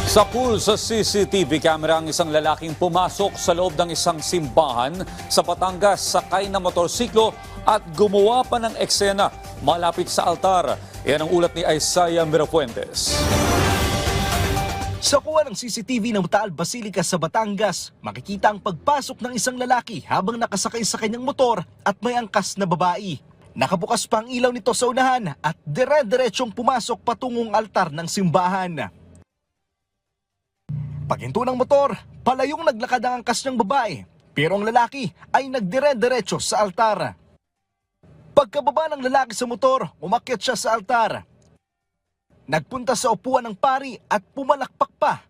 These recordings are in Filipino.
Sa pool sa CCTV camera ang isang lalaking pumasok sa loob ng isang simbahan sa Batangas sakay na motorsiklo at gumawa pa ng eksena malapit sa altar. Yan ang ulat ni Isaiah Mirafuentes. Sa kuha ng CCTV ng Taal Basilica sa Batangas, makikita ang pagpasok ng isang lalaki habang nakasakay sa kanyang motor at may angkas na babae. Nakabukas pa ang ilaw nito sa unahan at dire-diretsong pumasok patungong altar ng simbahan. Paghinto ng motor, palayong naglakad ang angkas ng babae, pero ang lalaki ay nagdire-diretso sa altar. Pagkababa ng lalaki sa motor, umakyat siya sa altar. Nagpunta sa upuan ng pari at pumalakpak pa.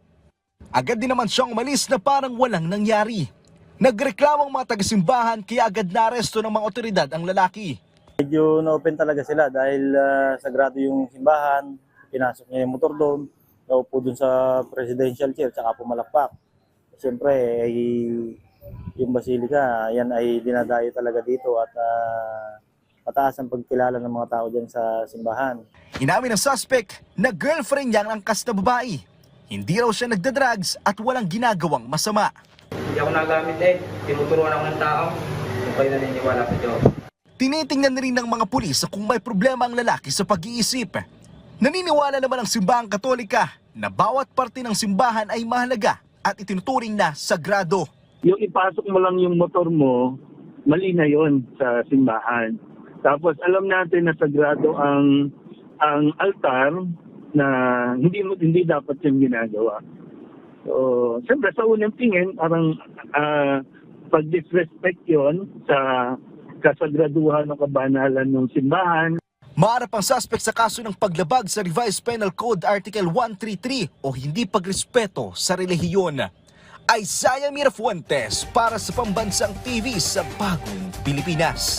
Agad din naman siyang umalis na parang walang nangyari. Nagreklamo ang mga taga-simbahan kaya agad naaresto ng mga otoridad ang lalaki. Medyo na-open talaga sila dahil sagrado yung simbahan, pinasok niya yung motor doon, naupo doon sa presidential chair, tsaka pumalakpak. Siyempre, yung Basilica, yan ay dinadayo talaga dito at mataas ang pagkilala ng mga tao dyan sa simbahan. Inamin ng suspect na girlfriend niya ang angkas na babae. Hindi raw siya nagdadrugs at walang ginagawang masama. Hindi ako nagamit tinuturuan ako ng tao kung kayo naniniwala sa Diyos. Tinitingnan rin ng mga pulis kung may problema ang lalaki sa pag-iisip. Naniniwala naman ang simbahang Katolika na bawat parte ng simbahan ay mahalaga at itinuturing na sagrado. Yung ipasok mo lang yung motor mo, mali na yon sa simbahan. Tapos alam natin na sagrado ang altar na hindi dapat yung ginagawa. So, siyempre sa unang tingin, parang pag-disrespect yon sa kasagraduhan o kabanalan ng simbahan. Maharap ang suspect sa kaso ng paglabag sa Revised Penal Code Article 133 o hindi pagrespeto sa relihiyon. Isaiah Mirafuentes para sa Pambansang TV sa Bagong Pilipinas.